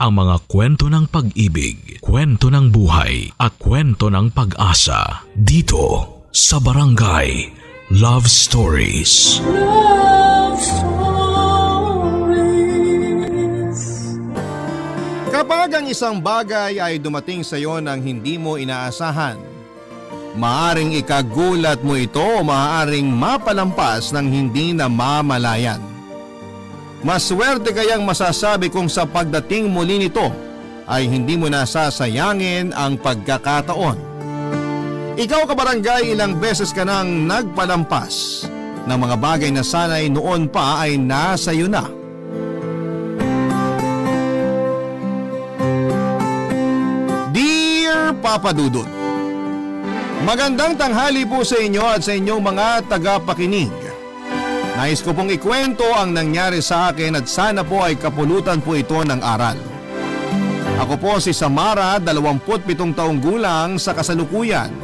ang mga kwento ng pag-ibig, kwento ng buhay at kwento ng pag-asa dito sa Barangay Love Stories. Love Stories. Kapag ang isang bagay ay dumating sa iyo nang hindi mo inaasahan, maaring ikagulat mo ito o maaring mapalampas ng hindi namamalayan. Maswerte kayang masasabi kung sa pagdating muli nito ay hindi mo nasasayangin ang pagkakataon. Ikaw kabarangay, ilang beses ka nang nagpalampas ng mga bagay na sana'y noon pa ay nasa iyo na. Dear Papa Dudut, magandang tanghali po sa inyo at sa inyong mga tagapakinig. Nais ko pong ikwento ang nangyari sa akin at sana po ay kapulutan po ito ng aral. Ako po si Samara, 27 taong gulang sa kasalukuyan.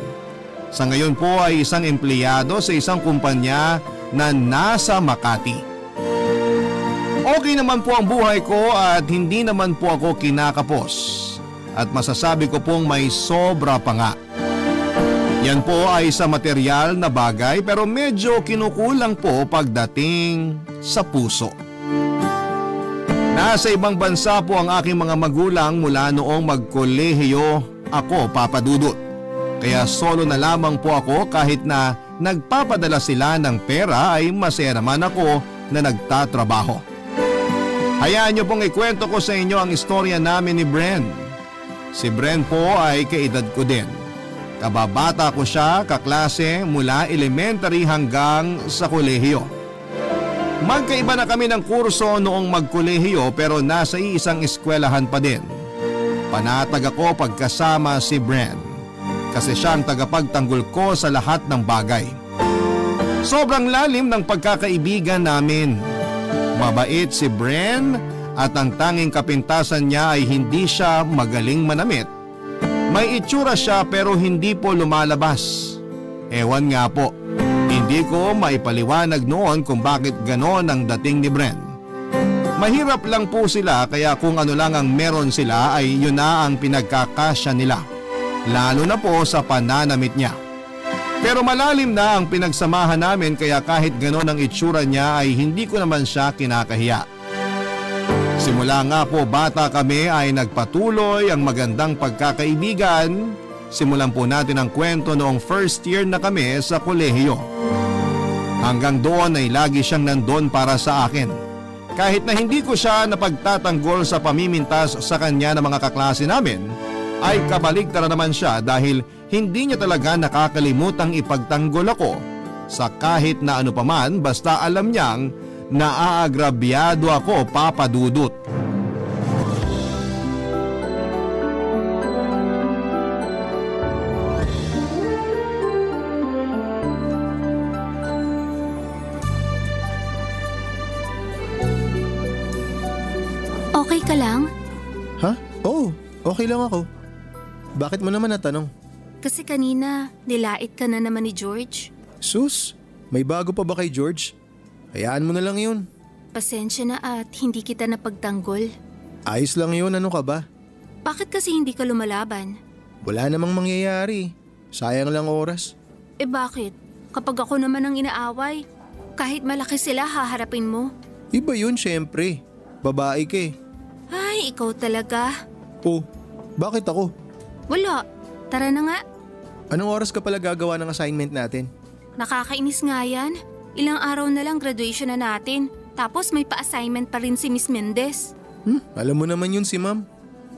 Sa ngayon po ay isang empleyado sa isang kumpanya na nasa Makati. Okay naman po ang buhay ko at hindi naman po ako kinakapos. At masasabi ko pong may sobra pa nga. Yan po ay sa material na bagay pero medyo kinukulang po pagdating sa puso. Nasa ibang bansa po ang aking mga magulang mula noong magkolehiyo ako, Papa Dudut. Kaya solo na lamang po ako kahit na nagpapadala sila ng pera ay masaya naman ako na nagtatrabaho. Hayaan niyo pong ikwento ko sa inyo ang istorya namin ni Bren. Si Bren po ay kaedad ko din. Kababata ko siya, kaklase mula elementary hanggang sa kolehiyo. Magkaiba na kami ng kurso noong magkolehiyo pero nasa isang eskwelahan pa din. Panatag ako pagkasama si Bren kasi siya ang tagapagtanggol ko sa lahat ng bagay. Sobrang lalim ng pagkakaibigan namin. Mabait si Bren at ang tanging kapintasan niya ay hindi siya magaling manamit. May itsura siya pero hindi po lumalabas. Ewan nga po, hindi ko maipaliwanag noon kung bakit ganon ang dating ni Bren. Mahirap lang po sila kaya kung ano lang ang meron sila ay yun na ang pinagkakasya nila. Lalo na po sa pananamit niya. Pero malalim na ang pinagsamahan namin kaya kahit ganon ang itsura niya ay hindi ko naman siya kinakahiya. Simula nga po bata kami ay nagpatuloy ang magandang pagkakaibigan. Simulan po natin ang kwento noong first year na kami sa kolehiyo. Hanggang doon ay lagi siyang nandun para sa akin. Kahit na hindi ko siya napagtatanggol sa pamimintas sa kanya ng mga kaklase namin, ay kabaligtaran naman siya dahil hindi niya talaga nakakalimutang ipagtanggol ako sa kahit na ano paman basta alam niyang naaagrabyado ako, Papa Dudut. Okay ka lang? Ha? Oo, okay lang ako. Bakit mo naman natanong? Kasi kanina, nilait ka na naman ni George. Sus, may bago pa ba kay George? Hayaan mo na lang yun. Pasensya na at hindi kita napagtanggol. Ayos lang yun, ano ka ba? Bakit kasi hindi ka lumalaban? Wala namang mangyayari. Sayang lang oras. Eh bakit? Kapag ako naman ang inaaway, kahit malaki sila haharapin mo. Iba yun syempre. Babae ka eh. Ay, ikaw talaga. Oh, bakit ako? Wala. Tara na nga. Anong oras ka pala gagawa ng assignment natin? Nakakainis nga yan. Ilang araw na lang graduation na natin. Tapos may pa-assignment pa rin si Miss Mendez. Alam mo naman yun si ma'am.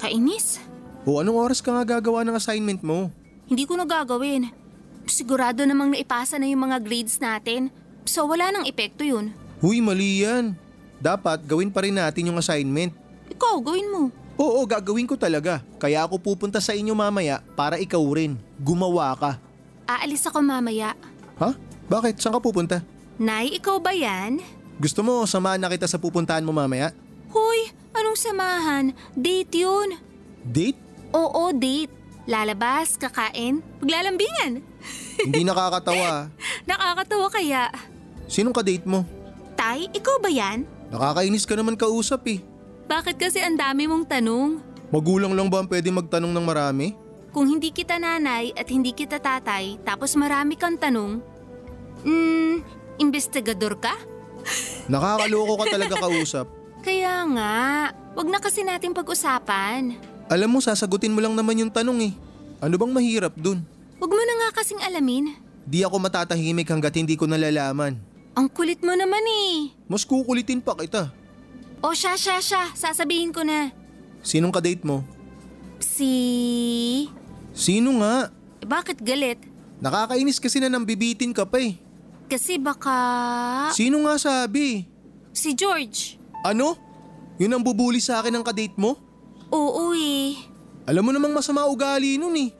Kainis? O anong oras ka nga gagawa ng assignment mo? Hindi ko na gagawin. Sigurado namang naipasa na yung mga grades natin. So wala nang epekto yun. Huy, mali yan. Dapat gawin pa rin natin yung assignment. Ikaw, gawin mo. Oo, gagawin ko talaga. Kaya ako pupunta sa inyo mamaya para ikaw rin. Gumawa ka. Aalis ako mamaya. Ha? Bakit? Saan ka pupunta? Nay, ikaw ba yan? Gusto mo samahan na kita sa pupuntahan mo mamaya? Hoy, anong samahan? Date yun. Date? Oo, date. Lalabas, kakain, paglalambingan. Hindi nakakatawa. Nakakatawa kaya. Sinong ka-date mo? Tay, ikaw ba yan? Nakakainis ka naman kausap eh. Bakit kasi ang dami mong tanong? Magulang lang ba ang pwede magtanong ng marami? Kung hindi kita nanay at hindi kita tatay, tapos marami kang tanong, investigador ka? Nakakaloko ka talaga kausap. Kaya nga, wag na kasi natin pag-usapan. Alam mo, sasagutin mo lang naman yung tanong eh. Ano bang mahirap dun? Wag mo na nga kasing alamin. Di ako matatahimik hanggat hindi ko nalalaman. Ang kulit mo naman eh. Mas kukulitin pa kita. O siya, sasabihin ko na. Sinong kadate mo? Sino nga? Bakit galit? Nakakainis kasi na nambibitin ka pa eh. Kasi baka… Sino nga sabi? Si George. Ano? Yun ang bubuli sa akin ng kadate mo? Oo eh. Alam mo namang masama ugali nun eh.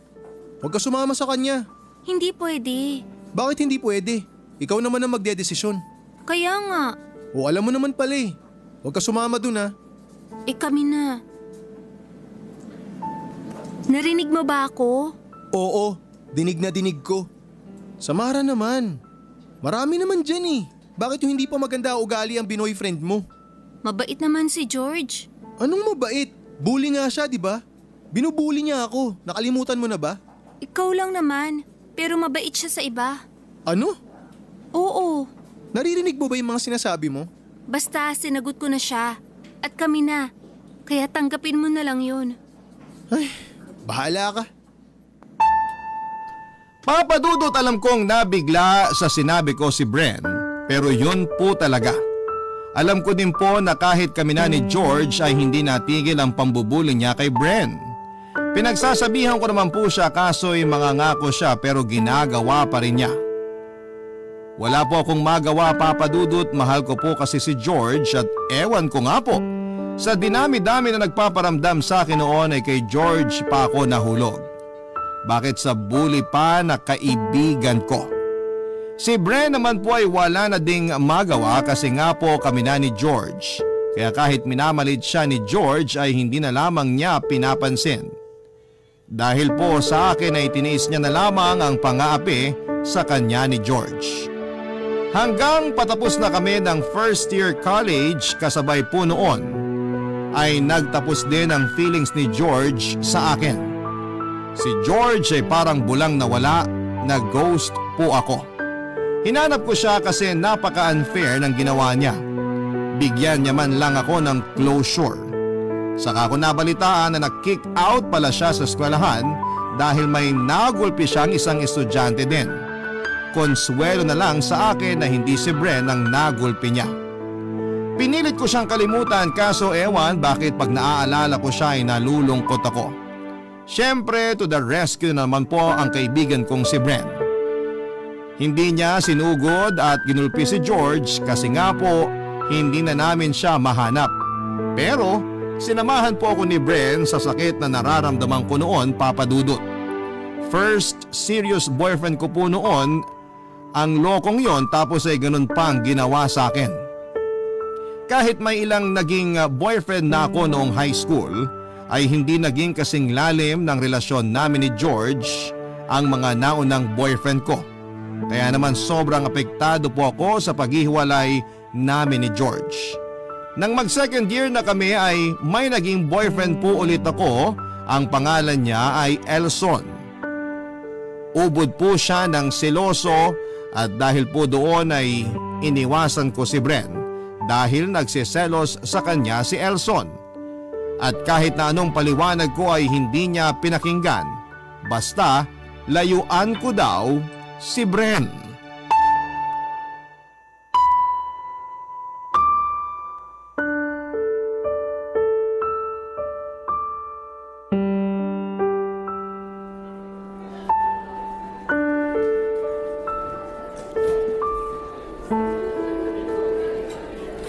Huwag ka sumama sa kanya. Hindi pwede. Bakit hindi pwede? Ikaw naman ang magdedesisyon. Kaya nga. O alam mo naman pala eh. Huwag ka sumama dun ha. Kami na. Narinig mo ba ako? Oo, dinig na dinig ko. Samara naman. Marami naman dyan eh. Bakit yung hindi pa maganda ugali ang binoyfriend mo? Mabait naman si George. Anong mabait? Bully nga siya, di ba? Binubuli niya ako. Nakalimutan mo na ba? Ikaw lang naman. Pero mabait siya sa iba. Ano? Oo. Naririnig mo ba yung mga sinasabi mo? Basta sinagot ko na siya. At kami na. Kaya tanggapin mo na lang yun. Ay, bahala ka. Papa Dudut, alam kong nabigla sa sinabi ko si Bren, pero yun po talaga. Alam ko din po na kahit kami na ni George ay hindi natigil ang pambubuli niya kay Bren. Pinagsasabihan ko naman po siya kaso'y mangangako siya pero ginagawa pa rin niya. Wala po akong magawa, Papa Dudut, mahal ko po kasi si George at ewan ko nga po. Sa dinami-dami na nagpaparamdam sa akin noon ay kay George pa ako nahulog. Bakit sa bully pa na kaibigan ko? Si Bren naman po ay wala na ding magawa kasi nga po kami na ni George. Kaya kahit minamalit siya ni George ay hindi na lamang niya pinapansin. Dahil po sa akin ay tiniis niya na lamang ang pang-aapi sa kanya ni George. Hanggang patapos na kami ng first year college kasabay po noon ay nagtapos din ang feelings ni George sa akin. Si George ay parang bulang nawala, na-ghost po ako. Hinanap ko siya kasi napaka-unfair ng ginawa niya. Bigyan niya man lang ako ng closure. Saka ko nabalitaan na nag-kick out pala siya sa eskwelahan dahil may nagulpi siyang isang estudyante din. Konsuelo na lang sa akin na hindi si Bren ang nagulpi niya. Pinilit ko siyang kalimutan kaso ewan bakit pag naaalala ko siya ay nalulungkot ako. Siyempre to the rescue naman po ang kaibigan kong si Bren. Hindi niya sinugod at ginulpi si George kasi nga po hindi na namin siya mahanap. Pero sinamahan po ako ni Bren sa sakit na nararamdaman ko noon, Papa Dudut. First serious boyfriend ko po noon ang lokong yon tapos ay ganun pang ginawa sa akin. Kahit may ilang naging boyfriend na ako noong high school ay hindi naging kasing lalim ng relasyon namin ni George ang mga naunang boyfriend ko. Kaya naman sobrang apektado po ako sa paghihiwalay namin ni George. Nang mag-second year na kami ay may naging boyfriend po ulit ako, ang pangalan niya ay Elson. Ubod po siya ng seloso at dahil po doon ay iniwasan ko si Bren dahil nagsiselos sa kanya si Elson. At kahit na anong paliwanag ko ay hindi niya pinakinggan, basta layuan ko daw si Bren.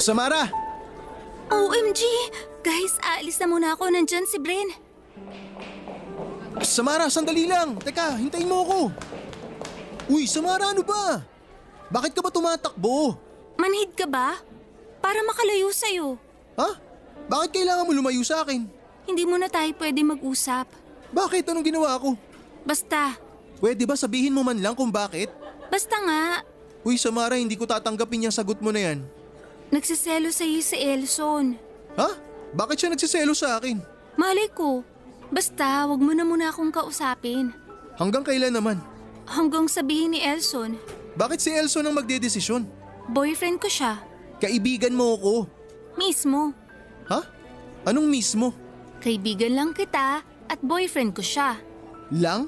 Samara! OMG! Guys, aalis na muna ako. Nandyan si Bren. Samara, sandali lang. Teka, hintayin mo ako. Uy, Samara, ano ba? Bakit ka ba tumatakbo? Manhid ka ba? Para makalayo sa'yo. Ha? Bakit kailangan mo lumayo sa akin? Hindi mo na tayo pwede mag-usap. Bakit? Anong ginawa ko? Basta. Pwede ba sabihin mo man lang kung bakit? Basta nga. Uy, Samara, hindi ko tatanggapin yung sagot mo na yan. Nagsiselo sa'yo si Elson. Ha? Bakit siya nagsiselo sa akin? Malay ko. Basta, wag mo na muna akong kausapin. Hanggang kailan naman? Hanggang sabihin ni Elson. Bakit si Elson ang magdedesisyon? Boyfriend ko siya. Kaibigan mo ako. Mismo. Ha? Anong mismo? Kaibigan lang kita at boyfriend ko siya. Lang?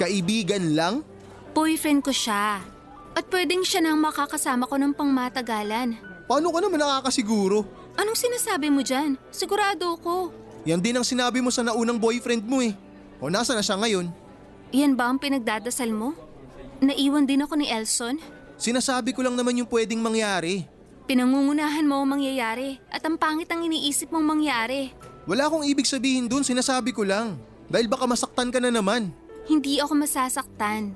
Kaibigan lang? Boyfriend ko siya. At pwedeng siya nang makakasama ko ng pangmatagalan. Paano ka naman nakakasiguro? Anong sinasabi mo dyan? Sigurado ko. Yan din ang sinabi mo sa naunang boyfriend mo eh. O nasa na siya ngayon? Yan ba ang pinagdadasal mo? Naiwan din ako ni Elson? Sinasabi ko lang naman yung pwedeng mangyari. Pinangungunahan mo ang mangyayari at ang pangit ang iniisip mong mangyari. Wala akong ibig sabihin dun, sinasabi ko lang. Dahil baka masaktan ka na naman. Hindi ako masasaktan.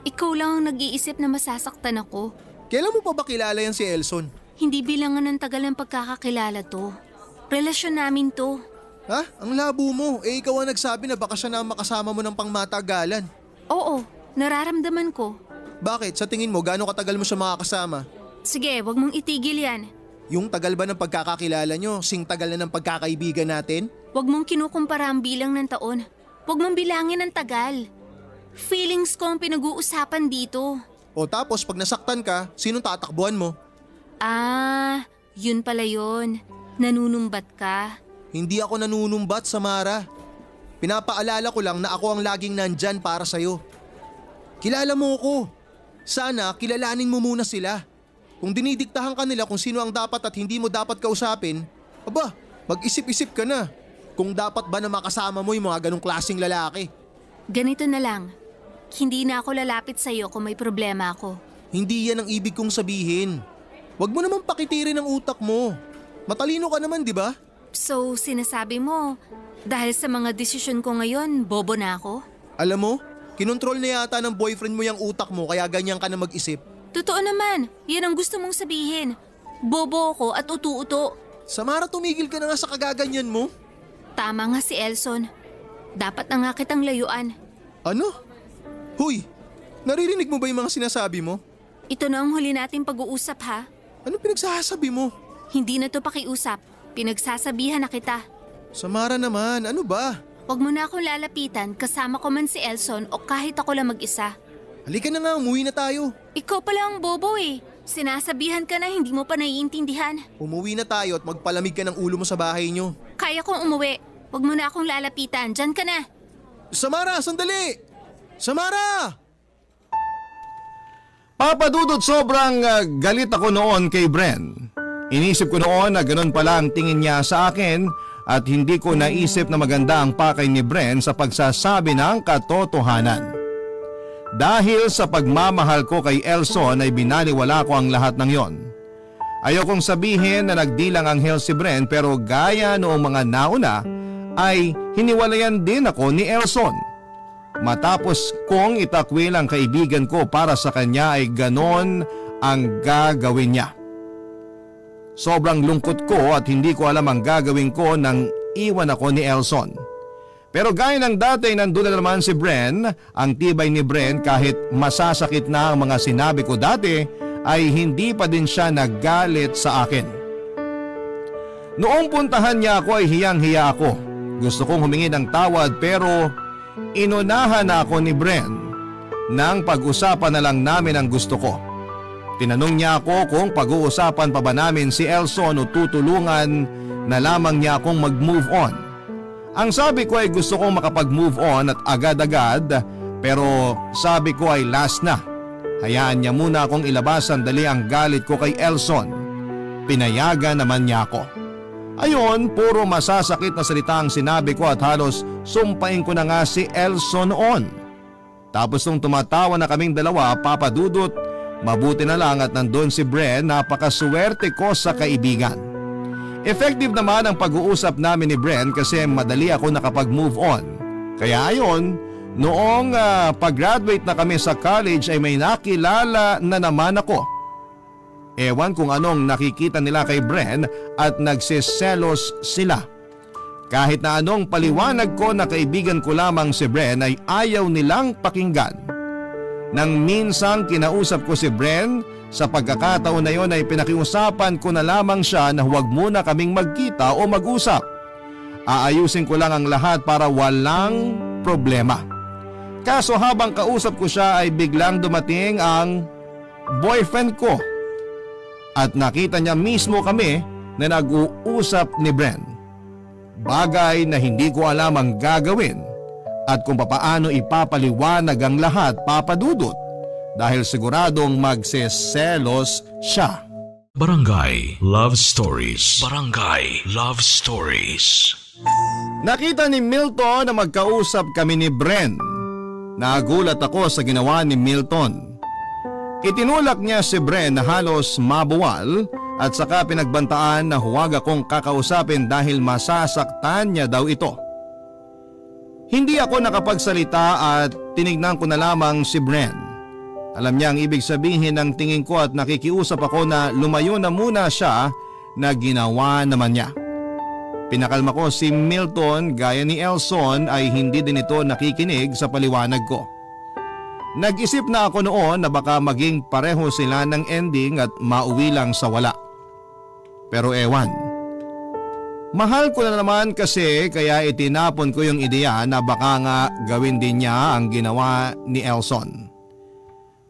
Ikaw lang ang nag-iisip na masasaktan ako. Kailan mo pa ba kilala yan si Elson? Hindi bilangan ng tagal ng pagkakakilala to. Relasyon namin to. Ha? Ang labo mo. Eh ikaw ang nagsabi na baka siya na ang makasama mo ng pangmatagalan. Oo, nararamdaman ko. Bakit? Sa tingin mo, gaano katagal mo siya makakasama? Sige, wag mong itigil yan. Yung tagal ba ng pagkakakilala nyo, sing tagal na ng pagkakaibigan natin? Wag mong kinukumpara ang bilang ng taon. Wag mong bilangin ang tagal. Feelings ko ang pinag-uusapan dito. O tapos pag nasaktan ka, sinong tatakbuhan mo? Ah, yun pala yun. Nanunumbat ka. Hindi ako nanunumbat, Samara. Pinapaalala ko lang na ako ang laging nandyan para sa'yo. Kilala mo ako. Sana kilalanin mo muna sila. Kung dinidiktahan ka nila kung sino ang dapat at hindi mo dapat kausapin, aba, mag-isip-isip ka na. Kung dapat ba na makasama mo yung mga ganong klaseng lalaki. Ganito na lang. Hindi na ako lalapit sa'yo kung may problema ako. Hindi yan ang ibig kong sabihin. Huwag mo naman pakitirin ang utak mo. Matalino ka naman, di ba? So, sinasabi mo, dahil sa mga desisyon ko ngayon, bobo na ako? Alam mo, kinontrol na yata ng boyfriend mo yung utak mo kaya ganyan ka na mag-isip. Totoo naman, yan ang gusto mong sabihin. Bobo ako at utu-uto. Samara, tumigil ka na nga sa kagaganyan mo. Tama nga si Elson. Dapat na nga kitang layuan. Ano? Huy, naririnig mo ba yung mga sinasabi mo? Ito na ang huli nating pag-uusap ha. Ano pinagsasabi mo? Hindi na to pakiusap. Pinagsasabihan na kita. Samara naman, ano ba? Huwag mo na akong lalapitan kasama ko man si Elson o kahit ako lang mag-isa. Halika na nga, umuwi na tayo. Ikaw pala ang bobo eh. Sinasabihan ka na hindi mo pa naiintindihan. Umuwi na tayo at magpalamig ka ng ulo mo sa bahay nyo. Kaya kong umuwi. Huwag mo na akong lalapitan. Diyan ka na. Samara, sandali! Samara! Papadudot, sobrang galit ako noon kay Bren. Inisip ko noon na ganun pala ang tingin niya sa akin at hindi ko naisip na maganda ang pakay ni Bren sa pagsasabi ng katotohanan. Dahil sa pagmamahal ko kay Elson ay binaliwala ko ang lahat ng yon. Ayokong sabihin na nagdilang anghel si Bren pero gaya noong mga nauna ay hiniwalayan din ako ni Elson. Matapos kong itakwil ang kaibigan ko para sa kanya ay ganon ang gagawin niya. Sobrang lungkot ko at hindi ko alam ang gagawin ko nang iwan ako ni Elson. Pero gaya ng dati nandun na naman si Bren, ang tibay ni Bren kahit masasakit na ang mga sinabi ko dati ay hindi pa din siya naggalit sa akin. Noong puntahan niya ako ay hiyang-hiya ako. Gusto kong humingi ng tawad pero inunahan na ako ni Bren nang pag-usapan na lang namin ang gusto ko. Tinanong niya ako kung pag-uusapan pa ba namin si Elson o tutulungan na lamang niya akong mag-move on. Ang sabi ko ay gusto kong makapag-move on at agad-agad pero sabi ko ay last na. Hayaan niya muna akong ilabas sandali ang galit ko kay Elson. Pinayagan naman niya ako. Ayon, puro masasakit na salita ang sinabi ko at halos sumpain ko na nga si Elson noon. Tapos nung tumatawa na kaming dalawa, papadudot, mabuti na lang at nandun si Bren, napakaswerte ko sa kaibigan. Effective naman ang pag-uusap namin ni Bren kasi madali ako nakapag-move on. Kaya ayon, noong pag-graduate na kami sa college ay may nakilala na naman ako. Ewan kung anong nakikita nila kay Bren at nagsiselos sila. Kahit na anong paliwanag ko na kaibigan ko lamang si Bren ay ayaw nilang pakinggan. Nang minsang kinausap ko si Bren, sa pagkakataon na yon ay pinakiusapan ko na lamang siya na huwag muna kaming magkita o mag-usap. Aayusin ko lang ang lahat para walang problema. Kaso habang kausap ko siya ay biglang dumating ang boyfriend ko. At nakita niya mismo kami na nag-uusap ni Bren. Bagay na hindi ko alam ang gagawin at kung papaano ipapaliwanag ang lahat, Papa Dudut, dahil siguradong magseselos siya. Barangay Love Stories. Barangay Love Stories. Nakita ni Milton na magkausap kami ni Bren. Nagulat ako sa ginawa ni Milton. Itinulak niya si Bren na halos mabuwal at saka pinagbantaan na huwag akong kakausapin dahil masasaktan niya daw ito. Hindi ako nakapagsalita at tinignan ko na lamang si Bren. Alam niya ang ibig sabihin ng tingin ko at nakikiusap ako na lumayo na muna siya na ginawa naman niya. Pinakalma ko si Milton gaya ni Elson ay hindi din ito nakikinig sa paliwanag ko. Nag-isip na ako noon na baka maging pareho sila ng ending at mauwi lang sa wala. Pero ewan. Mahal ko na naman kasi kaya itinapon ko yung ideya na baka nga gawin din niya ang ginawa ni Elson.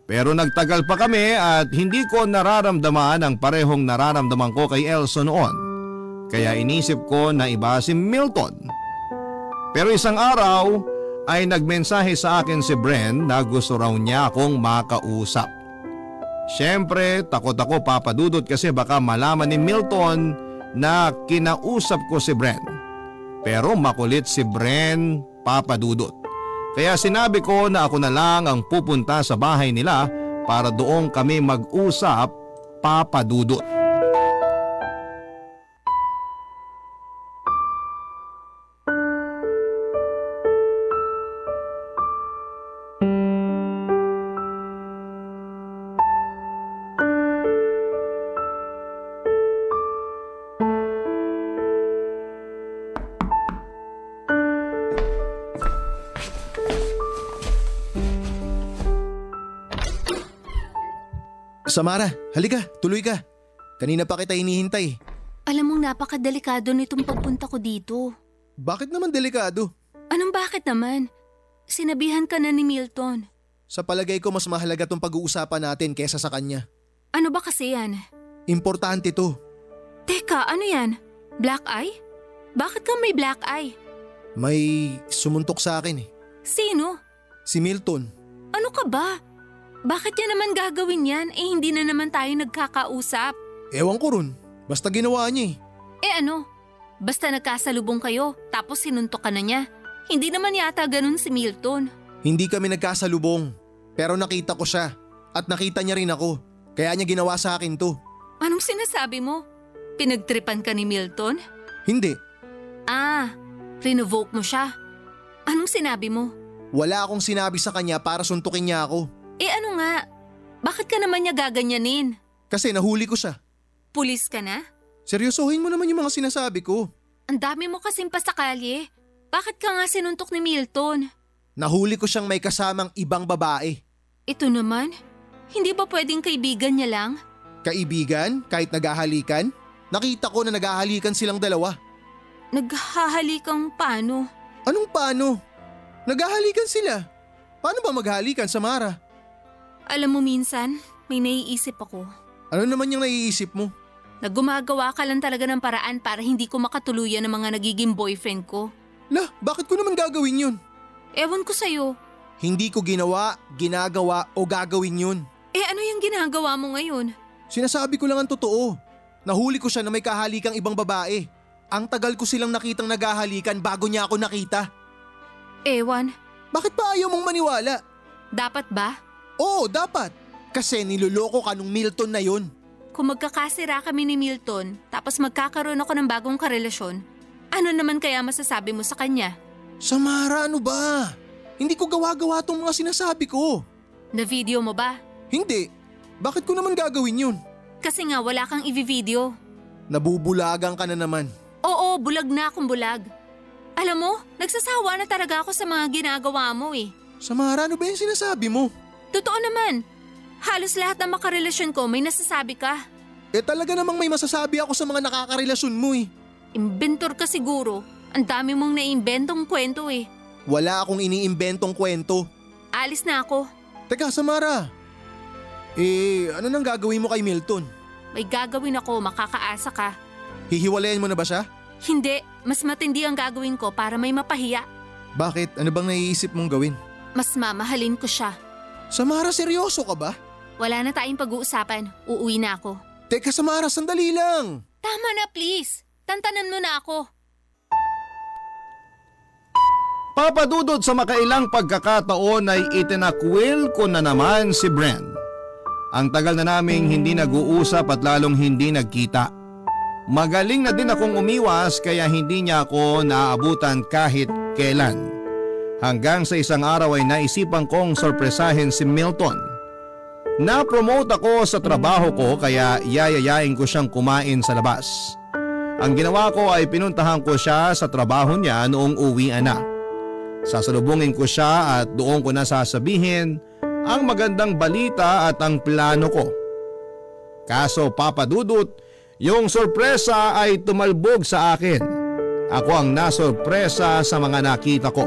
Pero nagtagal pa kami at hindi ko nararamdaman ang parehong nararamdaman ko kay Elson noon. Kaya inisip ko na iba si Milton. Pero isang araw ay nagmensahe sa akin si Bren na gusto raw niya akong makausap. Siyempre takot ako, Papa Dudut, kasi baka malaman ni Milton na kinausap ko si Bren. Pero makulit si Bren, Papa Dudut. Kaya sinabi ko na ako na lang ang pupunta sa bahay nila para doon kami mag-usap, Papa Dudut. Samara, halika, tuloy ka. Kanina pa kita hinihintay. Alam mong napakadelikado nitong pagpunta ko dito. Bakit naman delikado? Anong bakit naman? Sinabihan ka na ni Milton. Sa palagay ko mas mahalaga tong pag-uusapan natin kesa sa kanya. Ano ba kasi yan? Importante to. Teka, ano yan? Black eye? Bakit ka may black eye? May sumuntok sa akin eh. Sino? Si Milton. Ano ka ba? Bakit niya naman gagawin yan? Hindi na naman tayo nagkakausap. Ewan ko ron. Basta ginawa niya eh. Ano? Basta nagkasalubong kayo tapos sinuntok ka na niya. Hindi naman yata ganun si Milton. Hindi kami nagkasalubong. Pero nakita ko siya. At nakita niya rin ako. Kaya niya ginawa sa akin to. Anong sinasabi mo? Pinagtripan ka ni Milton? Hindi. Rinovoke mo siya. Anong sinabi mo? Wala akong sinabi sa kanya para suntukin niya ako. Ano nga? Bakit ka naman niya gaganyanin? Kasi nahuli ko siya. Pulis ka na? Seryosohin mo naman yung mga sinasabi ko. Ang dami mo kasing pasakalye. Bakit ka nga sinuntok ni Milton? Nahuli ko siyang may kasamang ibang babae. Ito naman? Hindi ba pwedeng kaibigan niya lang? Kaibigan? Kahit naghahalikan? Nakita ko na naghahalikan silang dalawa. Naghahalikang paano? Anong paano? Naghahalikan sila. Paano ba maghalikan, Samara? Alam mo minsan, may naiisip ako. Ano naman yung naiisip mo? Na gumagawa ka lang talaga ng paraan para hindi ko makatuluyan ng mga nagiging boyfriend ko. Lah, bakit ko naman gagawin yun? Ewan ko sa'yo. Hindi ko ginawa, ginagawa o gagawin yun. Ano yung ginagawa mo ngayon? Sinasabi ko lang ang totoo. Nahuli ko siya na may kahalikang ibang babae. Ang tagal ko silang nakitang naghahalikan bago niya ako nakita. Ewan. Bakit pa ayaw mong maniwala? Dapat ba? Oo, dapat. Kasi niloloko ka nung Milton na yun. Kung magkakasira kami ni Milton, tapos magkakaroon ako ng bagong karelasyon, ano naman kaya masasabi mo sa kanya? Samara, ano ba? Hindi ko gawa-gawa tong mga sinasabi ko. Na video mo ba? Hindi. Bakit ko naman gagawin yun? Kasi nga wala kang i-video. Nabubulagan ka na naman. Oo, bulag na akong bulag. Alam mo, nagsasawa na talaga ako sa mga ginagawa mo eh. Samara, ano ba yung sinasabi mo? Totoo naman. Halos lahat ng makarelasyon ko may nasasabi ka. Talaga namang may masasabi ako sa mga nakakarelasyon mo eh. Inventor ka siguro. Ang dami mong naiimbentong kwento eh. Wala akong iniimbentong kwento. Alis na ako. Teka, Samara. Ano nang gagawin mo kay Milton? May gagawin ako, makakaasa ka. Hihiwalayan mo na ba siya? Hindi, mas matindi ang gagawin ko para may mapahiya. Bakit? Ano bang naiisip mong gawin? Mas mamahalin ko siya. Samara, seryoso ka ba? Wala na tayong pag-uusapan. Uuwi na ako. Teka, Samara, sandali lang. Tama na please. Tantanan mo na ako. Papadudod sa makailang pagkakataon ay itinakwil ko na naman si Bren. Ang tagal na naming hindi nag-uusap at lalong hindi nagkita. Magaling na din akong umiwas kaya hindi niya ako naaabutan kahit kailan. Hanggang sa isang araw ay naisipan kong sorpresahin si Milton. Na-promote ako sa trabaho ko kaya yayayain ko siyang kumain sa labas. Ang ginawa ko ay pinuntahan ko siya sa trabaho niya noong uwian na. Sasalubungin ko siya at doon ko na sasabihin ang magandang balita at ang plano ko. Kaso papadudot, yung sorpresa ay tumalbog sa akin. Ako ang nasorpresa sa mga nakita ko.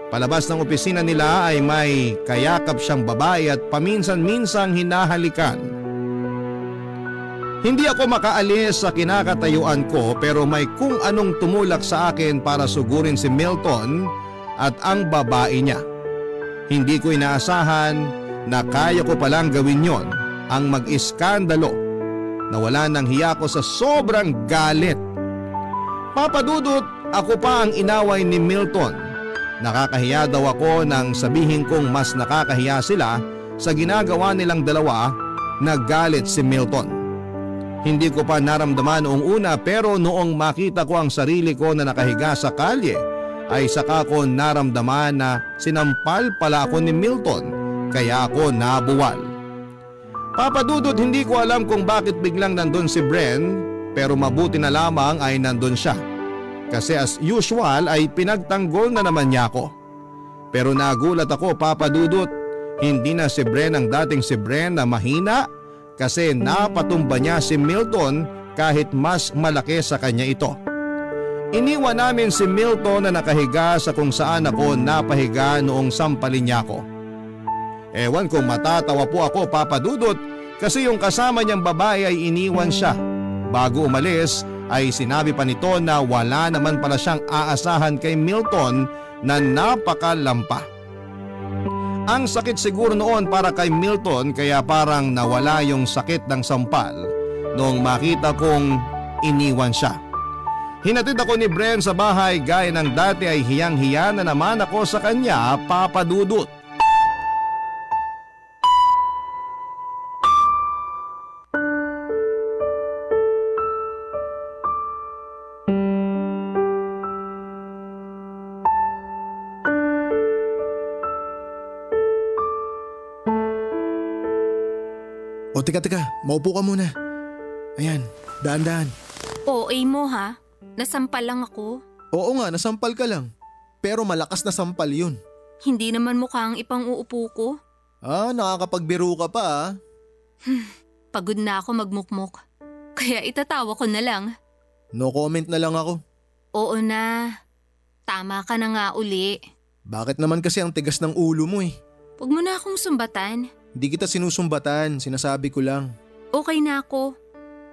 Palabas ng opisina nila ay may kayakap siyang babae at paminsan-minsang hinahalikan. Hindi ako makaalis sa kinakatayuan ko pero may kung anong tumulak sa akin para sugurin si Milton at ang babae niya. Hindi ko inaasahan na kaya ko palang gawin yon, ang mag-iskandalo. Nawala ng hiya ko sa sobrang galit. Papadudot, ako pa ang inaway ni Milton. Nakakahiya daw ako nang sabihin kong mas nakakahiya sila sa ginagawa nilang dalawa. Nagalit si Milton. Hindi ko pa naramdaman noong una pero noong makita ko ang sarili ko na nakahiga sa kalye ay saka ko naramdaman na sinampal pala ako ni Milton kaya ako nabuwal. Papadudot, hindi ko alam kung bakit biglang nandun si Bren pero mabuti na lamang ay nandun siya. Kasi as usual ay pinagtanggol na naman niya ako. Pero nagulat ako, Papadudot, hindi na si Bren ang dating si Bren na mahina kasi napatumba niya si Milton kahit mas malaki sa kanya ito. Iniwan namin si Milton na nakahiga sa kung saan ako napahiga noong sampalin niya ako. Ewan kung matatawa po ako, Papadudot, kasi yung kasama niyang babae ay iniwan siya. Bago umalis ay sinabi pa nito na wala naman pala siyang aasahan kay Milton na napakalampa. Ang sakit siguro noon para kay Milton kaya parang nawala yung sakit ng sampal noong makita kong iniwan siya. Hinatid ako ni Bren sa bahay gaya ng dati ay hiyang-hiya na naman ako sa kanya, Papadudot. O teka, maupo ka muna. Ayan, daan-daan. OA mo ha? Nasampal lang ako. Oo nga, nasampal ka lang. Pero malakas na sampal yun. Hindi naman mukhang ipang uupo ko. Nakakapagbiro ka pa ah. Pagod na ako magmukmok. Kaya itatawa ko na lang. No comment na lang ako. Oo na. Tama ka na nga uli. Bakit naman kasi ang tigas ng ulo mo eh? Huwag mo na akong sumbatan. Hindi kita sinusumbatan, sinasabi ko lang. Okay na ako.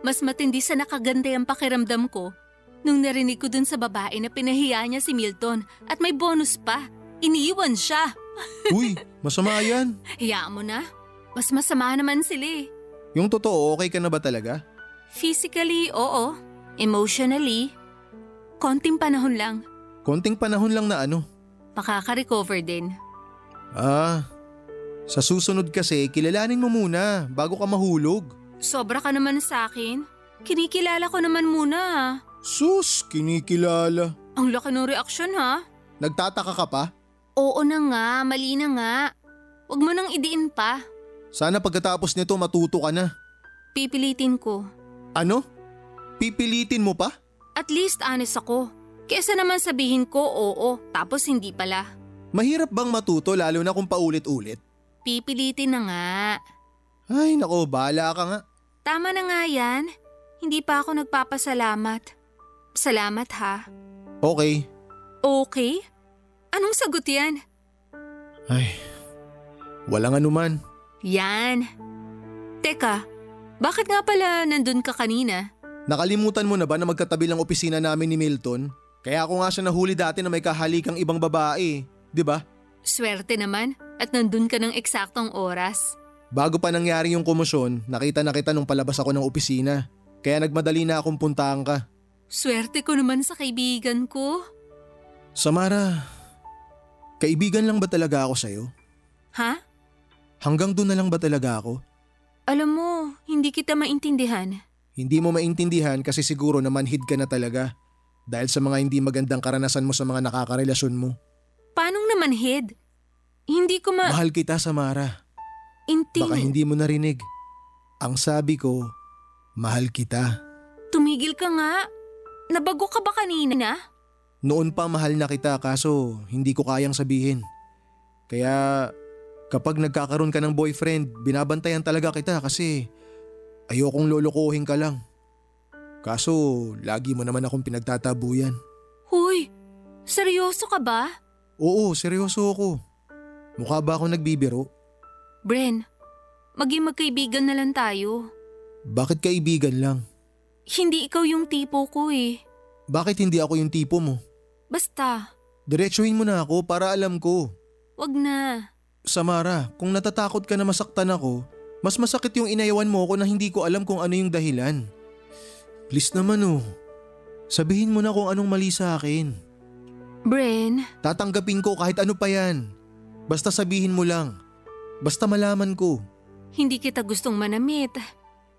Mas matindi sa nakaganda ang pakiramdam ko nung narinig ko dun sa babae na pinahiya niya si Milton at may bonus pa. Iniiwan siya. Uy, masama yan. Hayaan mo na. Mas masama naman sila eh. Yung totoo, okay ka na ba talaga? Physically, oo. Emotionally, konting panahon lang. Konting panahon lang na ano? Makaka-recover din. Sa susunod kasi, kilalanin mo muna bago ka mahulog. Sobra ka naman sa akin. Kinikilala ko naman muna ha. Sus, kinikilala. Ang laki ng reaksyon ha. Nagtataka ka pa? Oo na nga, mali na nga. Huwag mo nang idiin pa. Sana pagkatapos nito matuto ka na. Pipilitin ko. Ano? Pipilitin mo pa? At least honest ako. Kesa naman sabihin ko oo, tapos hindi pala. Mahirap bang matuto lalo na kung paulit-ulit? Pipilitin na nga. Ay nako, bahala ka nga. Tama na nga yan. Hindi pa ako nagpapasalamat. Salamat ha. Okay. Okay? Anong sagot yan? Ay, walang anuman. Yan. Teka, bakit nga pala nandun ka kanina? Nakalimutan mo na ba na magkatabi lang opisina namin ni Milton? Kaya ako nga siya nahuli dati na may kahalikang ibang babae, di ba? Swerte naman at nandun ka ng eksaktong oras. Bago pa nangyari yung komosyon, nakita na kita nung palabas ako ng opisina. Kaya nagmadali na akong puntahan ka. Swerte ko naman sa kaibigan ko. Samara, kaibigan lang ba talaga ako sa'yo? Ha? Hanggang doon na lang ba talaga ako? Alam mo, hindi kita maintindihan. Hindi mo maintindihan kasi siguro namanhid ka na talaga. Dahil sa mga hindi magandang karanasan mo sa mga nakakarelasyon mo. Paanong namanhid? Hindi ko Mahal kita, Samara. Baka hindi mo narinig. Ang sabi ko, mahal kita. Tumigil ka nga. Nabago ka ba kanina? Noon pa mahal na kita kaso hindi ko kayang sabihin. Kaya kapag nagkakaroon ka ng boyfriend, binabantayan talaga kita kasi ayokong lolokohin ka lang. Kaso lagi mo naman akong pinagtatabuyan. Huy, seryoso ka ba? Oo, seryoso ako. Mukha ba ako nagbibiro? Bren, maging magkaibigan na lang tayo. Bakit kaibigan lang? Hindi ikaw yung tipo ko eh. Bakit hindi ako yung tipo mo? Basta. Diretsuhin mo na ako para alam ko. Wag na. Samara, kung natatakot ka na masaktan ako, mas masakit yung inayawan mo ako na hindi ko alam kung ano yung dahilan. Please naman oh. Sabihin mo na kung anong mali sa akin. Bren. Tatanggapin ko kahit ano pa yan. Basta sabihin mo lang. Basta malaman ko. Hindi kita gustong manamit.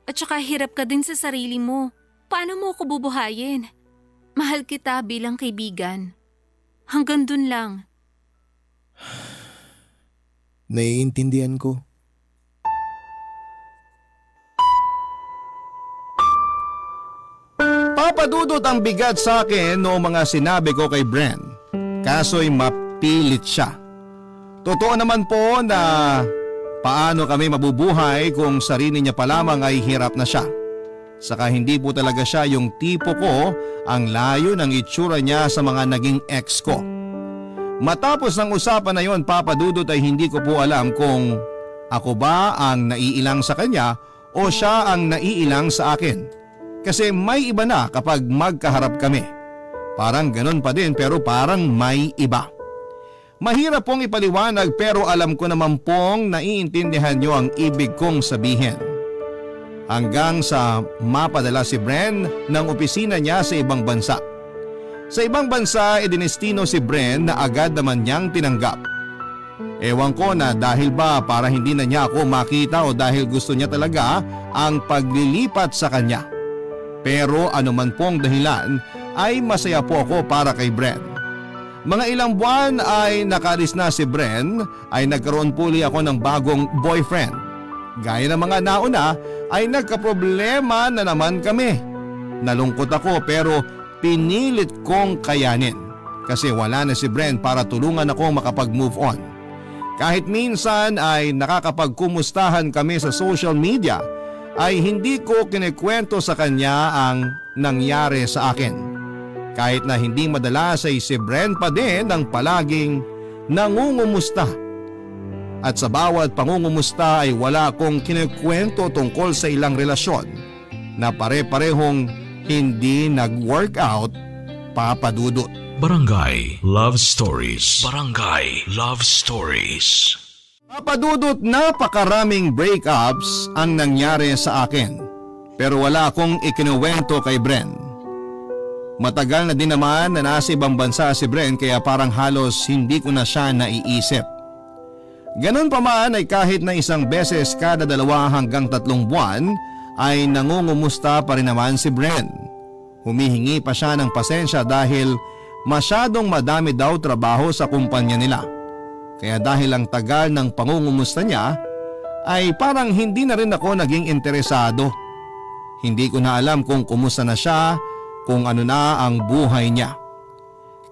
At saka hirap ka din sa sarili mo. Paano mo ako bubuhayin? Mahal kita bilang kaibigan. Hanggang dun lang. Naiintindihan ko. Papadudot ang bigat sa akin noong mga sinabi ko kay Bren. Kaso'y mapilit siya. Totoo naman po na paano kami mabubuhay kung sarili niya pa lamang ay hirap na siya. Saka hindi po talaga siya yung tipo ko, ang layo ng itsura niya sa mga naging ex ko. Matapos ng usapan na yon, Papa Dudut, ay hindi ko po alam kung ako ba ang naiilang sa kanya o siya ang naiilang sa akin. Kasi may iba na kapag magkaharap kami. Parang ganun pa din pero parang may iba. Mahirap pong ipaliwanag pero alam ko naman pong naiintindihan niyo ang ibig kong sabihin. Hanggang sa mapadala si Bren ng opisina niya sa ibang bansa. Sa ibang bansa, idinestino si Bren na agad naman niyang tinanggap. Ewan ko na dahil ba para hindi na niya ako makita o dahil gusto niya talaga ang paglilipat sa kanya. Pero anuman pong dahilan ay masaya po ako para kay Bren. Mga ilang buwan ay nakalis na si Bren ay nagkaroon puli ako ng bagong boyfriend. Gaya ng mga nauna ay nagkaproblema na naman kami. Nalungkot ako pero pinilit kong kayanin kasi wala na si Bren para tulungan akong makapag-move on. Kahit minsan ay nakakapagkumustahan kami sa social media ay hindi ko kinikwento sa kanya ang nangyari sa akin. Kahit na hindi madalas ay si Bren pa din ang palaging nangungumusta. At sa bawat pangungumusta ay wala akong kinikwento tungkol sa ilang relasyon na pare-parehong hindi nag-workout, Papa Dudut. Barangay Love Stories. Barangay Love Stories. Papa Dudut, napakaraming breakups ang nangyari sa akin. Pero wala akong ikinuwento kay Bren. Matagal na din naman na nasa ibang bansa si Bren kaya parang halos hindi ko na siya naiisip. Ganon pa man ay kahit na isang beses kada 2 hanggang 3 buwan ay nangungumusta pa rin naman si Bren. Humihingi pa siya ng pasensya dahil masyadong madami daw trabaho sa kumpanya nila. Kaya dahil ang tagal ng pangungumusta niya ay parang hindi na rin ako naging interesado. Hindi ko na alam kung kumusta na siya, kung ano na ang buhay niya.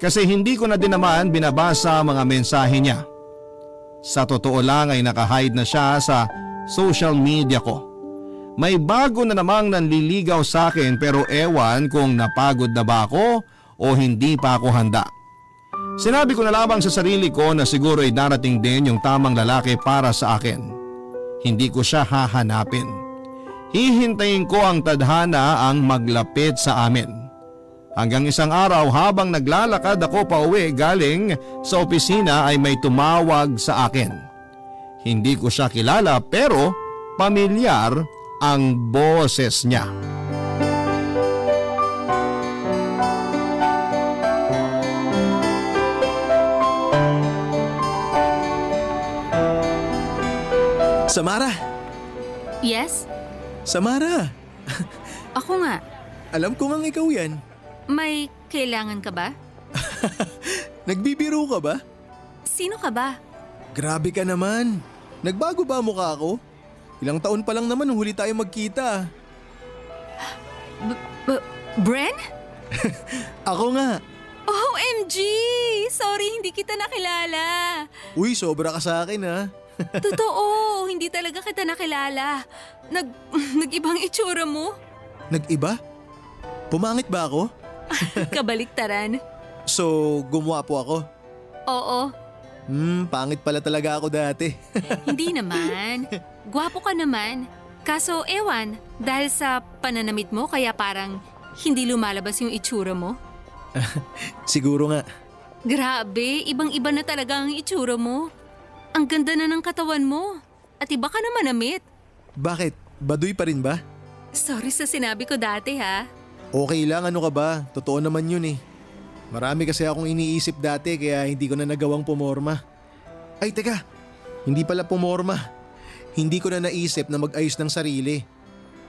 Kasi hindi ko na din naman binabasa mga mensahe niya. Sa totoo lang ay nakahide na siya sa social media ko. May bago na namang nanliligaw sa akin pero ewan kung napagod na ba ako o hindi pa ako handa. Sinabi ko na lamang sa sarili ko na siguro ay darating din yung tamang lalaki para sa akin. Hindi ko siya hahanapin. Hihintayin ko ang tadhana ang maglapit sa amin. Hanggang isang araw habang naglalakad ako pauwi galing sa opisina ay may tumawag sa akin. Hindi ko siya kilala pero pamilyar ang boses niya. Samara! Yes? Samara! Ako nga. Alam ko ngang ikaw yan. May kailangan ka ba? Nagbibiro ka ba? Sino ka ba? Grabe ka naman. Nagbago ba mukha ako? Ilang taon pa lang naman nung huli tayo magkita. Bren? Ako nga. OMG! Sorry, hindi kita nakilala. Uy, sobra ka sa akin ha. Totoo, hindi talaga kita nakilala. Nag-ibang itsura mo. Nag-iba? Pumangit ba ako? Kabaliktaran. So, gumwapo ako? Oo. Pangit pala talaga ako dati. Hindi naman. Gwapo ka naman. Kaso ewan, dahil sa pananamit mo kaya parang hindi lumalabas yung itsura mo. Siguro nga. Grabe, ibang-iba na talaga ang itsura mo. Ang ganda na ng katawan mo. At iba ka na manamit. Bakit? Baduy pa rin ba? Sorry sa sinabi ko dati ha. Okay lang, ano ka ba? Totoo naman yun eh. Marami kasi akong iniisip dati kaya hindi ko na nagawang pumorma. Ay teka, hindi pala pumorma. Hindi ko na naisip na mag-ayos ng sarili.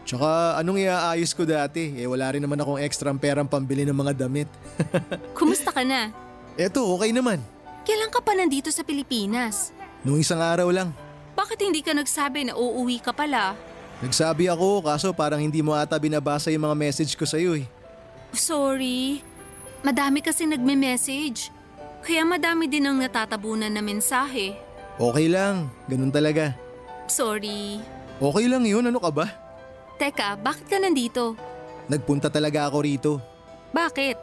Tsaka anong iaayos ko dati? Wala rin naman akong extrang perang pambili ng mga damit. Kumusta ka na? Eto, okay naman. Kailan ka pa nandito sa Pilipinas? Nung isang araw lang. Bakit hindi ka nagsabi na uuwi ka pala? Nagsabi ako kaso parang hindi mo ata binabasa yung mga message ko sa'yo eh. Sorry. Madami kasi nagme-message. Kaya madami din ang natatabunan na mensahe. Okay lang, ganun talaga. Sorry. Okay lang yun, ano ka ba? Teka, bakit ka nandito? Nagpunta talaga ako rito. Bakit?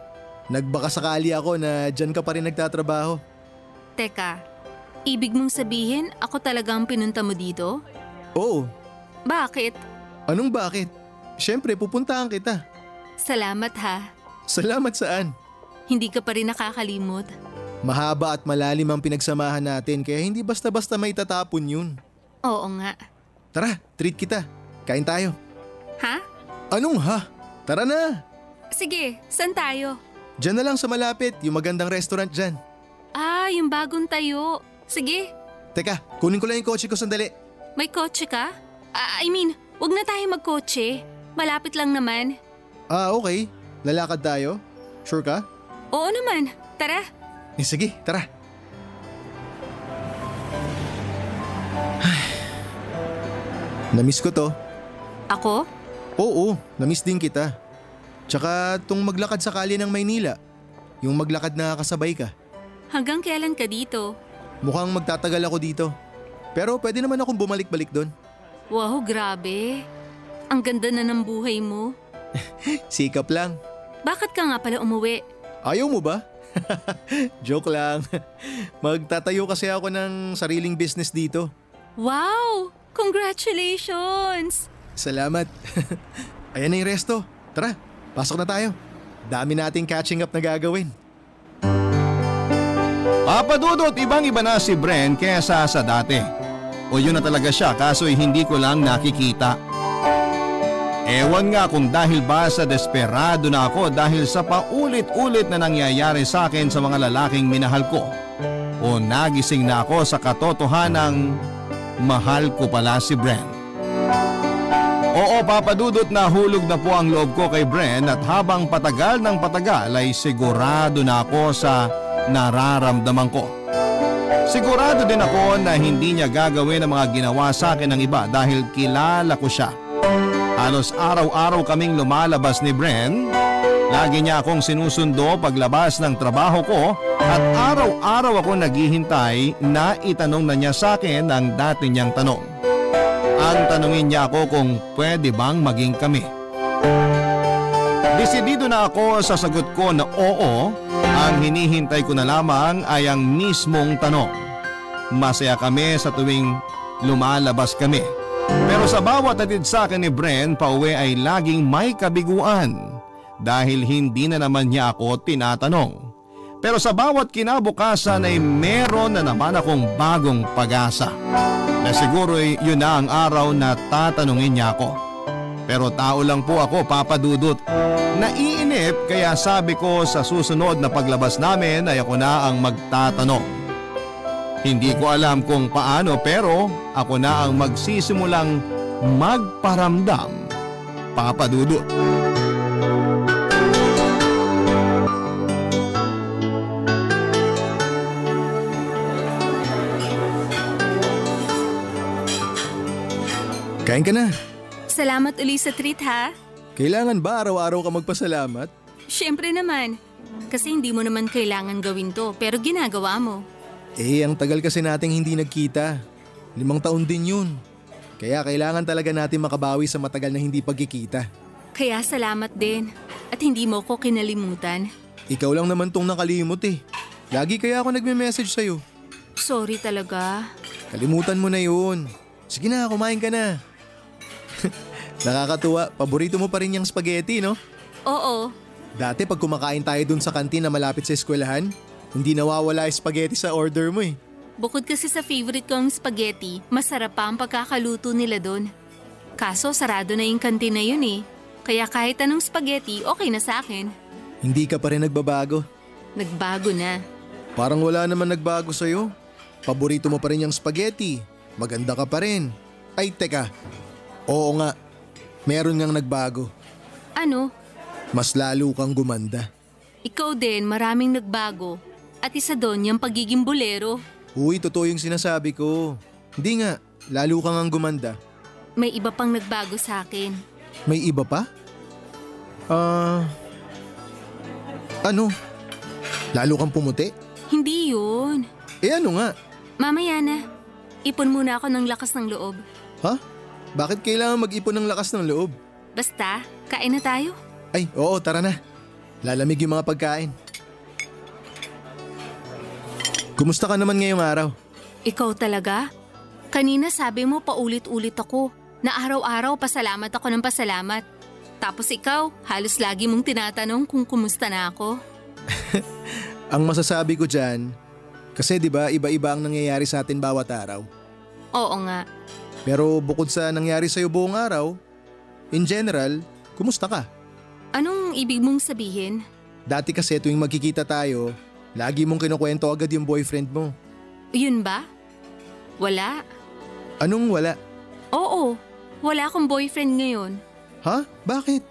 Nagbaka sakali ako na dyan ka pa rin nagtatrabaho. Teka, ibig mong sabihin ako talagang pinunta mo dito? Oo. Bakit? Anong bakit? Siyempre, pupuntahan kita. Salamat ha. Salamat saan? Hindi ka pa rin nakakalimot. Mahaba at malalim ang pinagsamahan natin kaya hindi basta-basta may tatapon yun. Oo nga. Tara, treat kita. Kain tayo. Ha? Anong ha? Tara na. Sige, saan tayo? Diyan na lang sa malapit, yung magandang restaurant dyan. Ah, yung bagong tayo. Sige. Teka, kunin ko lang yung kotse ko sandali. May kotse ka? Wag na tayo magkotse. Malapit lang naman. Ah, okay. Lalakad tayo? Sure ka? Oo naman. Tara. Sige, tara. Namiss ko to. Ako? Oo, namiss din kita. Tsaka tung maglakad sa kalye ng Maynila. Yung maglakad na kasabay ka. Hanggang kailan ka dito? Mukhang magtatagal ako dito. Pero pwede naman akong bumalik-balik doon. Wow, grabe. Ang ganda na ng buhay mo. Sikap lang. Bakit ka nga pala umuwi? Ayaw mo ba? Joke lang. Magtatayo kasi ako ng sariling business dito. Wow! Congratulations! Salamat. Ayan na yung resto. Tara, pasok na tayo. Dami nating catching up na gagawin. Papadudot, ibang-iba na si Bren kesa sa dati. O yun na talaga siya kaso'y hindi ko lang nakikita. Ewan nga kung dahil ba sa desperado na ako dahil sa paulit-ulit na nangyayari sa akin sa mga lalaking minahal ko. O nagising na ako sa katotohanang mahal ko pala si Bren. Oo, papadudot, na hulog na po ang loob ko kay Bren at habang patagal ng patagal ay sigurado na ako sa nararamdaman ko. Sigurado din ako na hindi niya gagawin ang mga ginawa sa akin ng iba dahil kilala ko siya. Halos araw-araw kaming lumalabas ni Bren, Lagi niya akong sinusundo paglabas ng trabaho ko at araw-araw ako naghihintay na itanong na niya sa akin ang dati niyang tanong. Ang tanungin niya ako kung pwede bang maging kami. Desidido na ako sa sagot ko na oo, ang hinihintay ko na lamang ay ang mismong tanong. Masaya kami sa tuwing lumalabas kami. Pero sa bawat hatid sa akin ni Bren pauwi ay laging may kabiguan dahil hindi na naman niya ako tinatanong. Pero sa bawat kinabukasan ay meron na naman akong bagong pag-asa. Na siguro yun na ang araw na tatanungin niya ako. Pero tao lang po ako, Papa Dudut. Naiinip kaya sabi ko sa susunod na paglabas namin ay ako na ang magtatanong. Hindi ko alam kung paano pero ako na ang magsisimulang magparamdam, Papa Dudut. Kain ka na. Salamat uli sa treat ha. Kailangan ba araw-araw ka magpasalamat? Siyempre naman. Kasi hindi mo naman kailangan gawin to pero ginagawa mo. Ang tagal kasi nating hindi nagkita. 5 taon din yun. Kaya kailangan talaga natin makabawi sa matagal na hindi pagkikita. Kaya salamat din. At hindi mo ko kinalimutan. Ikaw lang naman tong nakalimot eh. Lagi kaya ako nagme-message sa'yo. Sorry talaga. Kalimutan mo na yun. Sige na, kumain ka na. Nakakatuwa, paborito mo pa rin yung spaghetti, no? Oo. Dati pag kumakain tayo dun sa kantin na malapit sa eskwelahan, hindi nawawala yung spaghetti sa order mo eh. Bukod kasi sa favorite kong spaghetti, masarap pa ang pagkakaluto nila doon. Kaso sarado na yung kantin na yun eh. Kaya kahit anong spaghetti, okay na sa akin. Hindi ka pa rin nagbabago. Nagbago na. Parang wala naman nagbago sa'yo. Paborito mo pa rin yung spaghetti. Maganda ka pa rin. Ay teka, oo nga, meron ngang nagbago. Ano? Mas lalo kang gumanda. Ikaw din, maraming nagbago. At isa doon yung pagiging bolero. Uy, totoo yung sinasabi ko. Hindi nga, lalo kang ang gumanda. May iba pang nagbago sa akin. May iba pa? Ano? Lalo kang pumuti? Hindi yun. Ano nga? Mamaya na. Ipon muna ako ng lakas ng loob. Ha? Bakit kailangan mag-ipon ng lakas ng loob? Basta, kain na tayo. Ay, oo, tara na. Lalamig yung mga pagkain. Kumusta ka naman ngayong araw? Ikaw talaga? Kanina sabi mo paulit-ulit ako na araw-araw pasalamat ako ng pasalamat. Tapos ikaw, halos lagi mong tinatanong kung kumusta na ako. Ang masasabi ko dyan, kasi di ba iba-iba ang nangyayari sa atin bawat araw. Oo nga. Pero bukod sa nangyari sa'yo buong araw, in general, kumusta ka? Anong ibig mong sabihin? Dati kasi tuwing magkikita tayo, lagi mong kinukwento agad yung boyfriend mo. Yun ba? Wala. Anong wala? Oo, wala akong boyfriend ngayon. Ha? Bakit?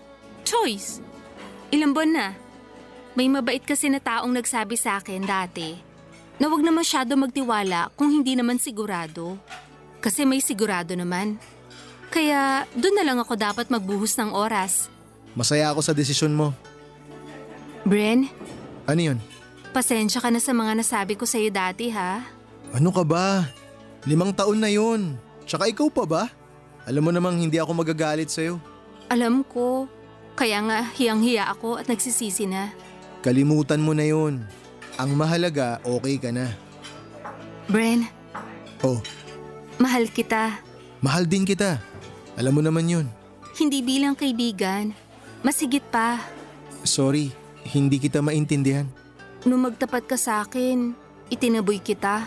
Choice. Ilang buwan na. May mabait kasi na taong nagsabi sa akin dati na wag na masyado magtiwala kung hindi naman sigurado. Kasi may sigurado naman. Kaya doon na lang ako dapat magbuhos ng oras. Masaya ako sa desisyon mo. Bren, Ano yun? pasensya ka na sa mga nasabi ko sa'yo dati ha. Ano ka ba? 5 taon na yun. Tsaka ikaw pa ba? Alam mo namang hindi ako magagalit sa'yo. Alam ko, kaya nga hiyang-hiya ako at nagsisisi na. Kalimutan mo na yun. Ang mahalaga, okay ka na. Bren, Oh, mahal kita. mahal din kita. Alam mo naman yun. Hindi bilang kaibigan, mas higit pa. Sorry, hindi kita maintindihan. Nung magtapat ka sa akin, itinaboy kita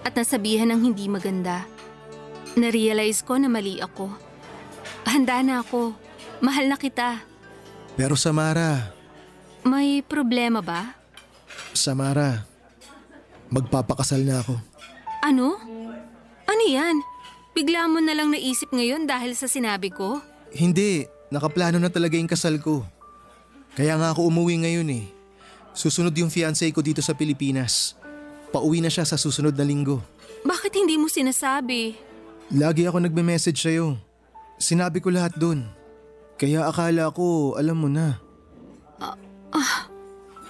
at nasabihan ng hindi maganda. Narealize ko na mali ako. Handa na ako. Mahal na kita. Pero Samara, May problema ba? Samara, magpapakasal na ako. Ano? Ano yan? Bigla mo na lang naisip ngayon dahil sa sinabi ko? Hindi, nakaplano na talaga yung kasal ko. Kaya nga ako umuwi ngayon eh. Susunod yung fiancé ko dito sa Pilipinas. Pauwi na siya sa susunod na linggo. Bakit hindi mo sinasabi? Lagi ako nagme-message sa'yo. Sinabi ko lahat dun. Kaya akala ko, alam mo na.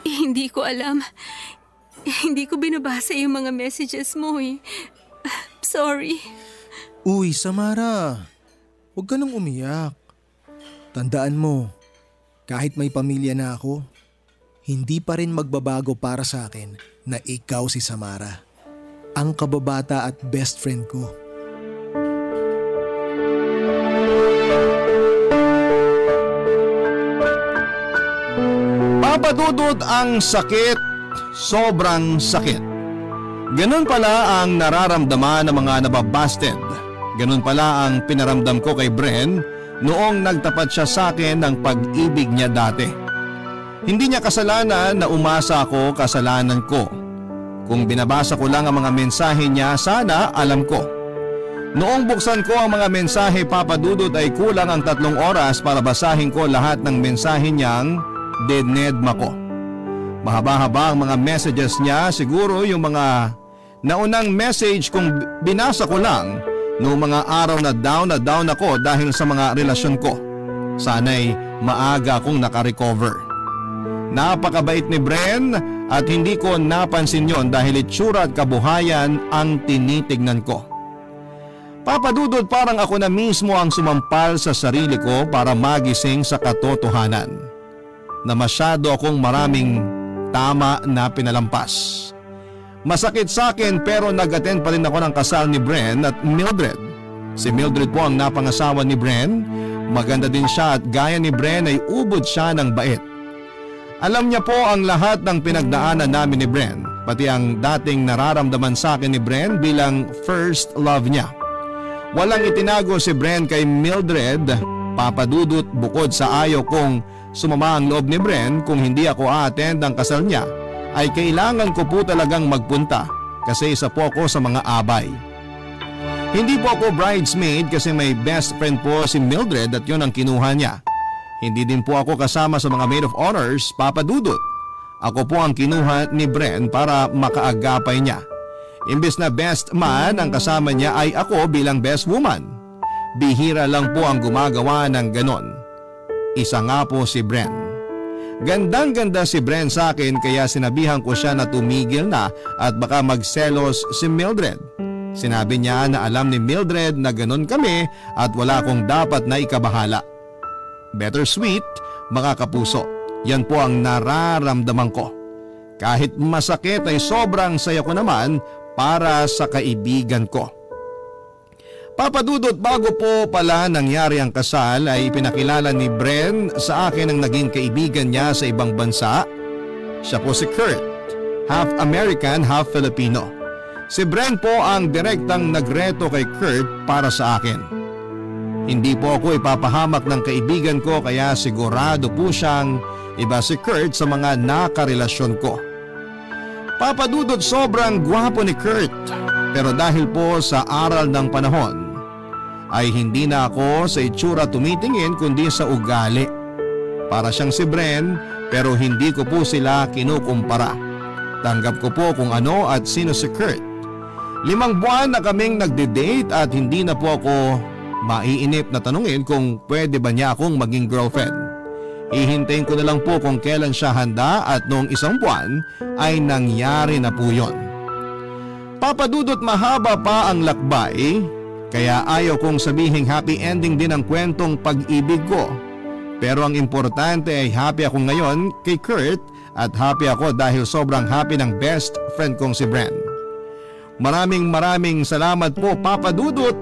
Hindi ko alam. Hindi ko binabasa yung mga messages mo eh. Sorry. Uy, Samara. Huwag ka nang umiyak. Tandaan mo, kahit may pamilya na ako, hindi pa rin magbabago para sa akin na ikaw si Samara. Ang kababata at best friend ko. Papa Dudut, ang sakit, sobrang sakit. Ganun pala ang nararamdaman ng mga nababasted. Ganun pala ang pinaramdam ko kay Bren noong nagtapat siya sa akin ng pag-ibig niya dati. Hindi niya kasalanan na umasa ako, kasalanan ko. Kung binabasa ko lang ang mga mensahe niya, sana alam ko. Noong buksan ko ang mga mensahe, Papa Dudut, ay kulang ang 3 oras para basahin ko lahat ng mensahe niyang dinedma ko. Mahaba-haba ang mga messages niya, siguro yung mga naunang message kung binasa ko lang noong mga araw na down ako dahil sa mga relasyon ko. Sana'y maaga akong nakarecover. Napakabait ni Bren at hindi ko napansin yon dahil itsura at kabuhayan ang tinitignan ko. Papa Dudut, parang ako na mismo ang sumampal sa sarili ko para magising sa katotohanan na masyado akong maraming tama na pinalampas. Masakit sa akin pero nag-attend pa rin ako ng kasal ni Bren at Mildred. Si Mildred po ang napangasawa ni Bren. Maganda din siya at gaya ni Bren ay ubod siya ng bait. Alam niya po ang lahat ng pinagdaanan namin ni Bren, pati ang dating nararamdaman sa akin ni Bren bilang first love niya. Walang itinago si Bren kay Mildred, Papa Dudut, bukod sa ayaw kong sumama ang loob ni Bren kung hindi ako a-attend ang kasal niya, ay kailangan ko po talagang magpunta kasi isa po ako sa mga abay. Hindi po ako bridesmaid kasi may best friend po si Mildred at yun ang kinuha niya. Hindi din po ako kasama sa mga maid of honors, Papa Dudut. Ako po ang kinuha ni Bren para makaagapay niya. Imbes na best man ang kasama niya ay ako bilang best woman. Bihira lang po ang gumagawa ng ganon. Isa nga po si Bren. Gandang-ganda si Bren sa akin kaya sinabihan ko siya na tumigil na at baka magselos si Mildred. Sinabi niya na alam ni Mildred na ganon kami at wala akong dapat na ikabahala. Bittersweet, mga kapuso, yan po ang nararamdaman ko. Kahit masakit ay sobrang saya ko naman para sa kaibigan ko. Papa Dudut, bago po pala nangyari ang kasal ay pinakilala ni Bren sa akin ang naging kaibigan niya sa ibang bansa. Siya po si Kurt, half American, half Filipino. Si Bren po ang direktang nagreto kay Kurt para sa akin. Hindi po ako ipapahamak ng kaibigan ko kaya sigurado po siyang iba si Kurt sa mga nakarelasyon ko. Papa Dudut, sobrang gwapo ni Kurt pero dahil po sa aral ng panahon ay hindi na ako sa itsura tumitingin kundi sa ugali. Para siyang si Bren pero hindi ko po sila kinukumpara. Tanggap ko po kung ano at sino si Kurt. 5 buwan na kaming nagde-date at hindi na po ako maiinip na tanungin kung pwede ba niya akong maging girlfriend. Hihintayin ko na lang po kung kailan siya handa at noong 1 buwan ay nangyari na po yon. Papa Dudut, mahaba pa ang lakbay kaya ayaw kong sabihing happy ending din ang kwentong pag-ibig ko. Pero ang importante ay happy ako ngayon kay Kurt at happy ako dahil sobrang happy ng best friend kong si Bren. Maraming salamat po Papa Dudut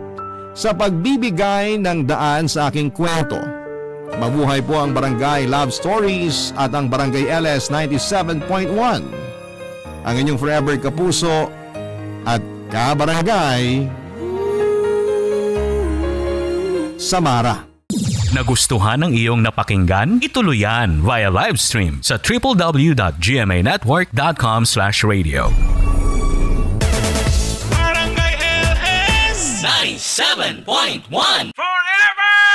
sa pagbibigay ng daan sa aking kwento. Mabuhay po ang Barangay Love Stories at ang Barangay LS 97.1. Ang inyong forever kapuso at kabarangay, Samara. Nagustuhan ng iyong napakinggan? Ituloy yan via live stream sa www.gmanetwork.com/radio. Barangay LS 97.1 Forever!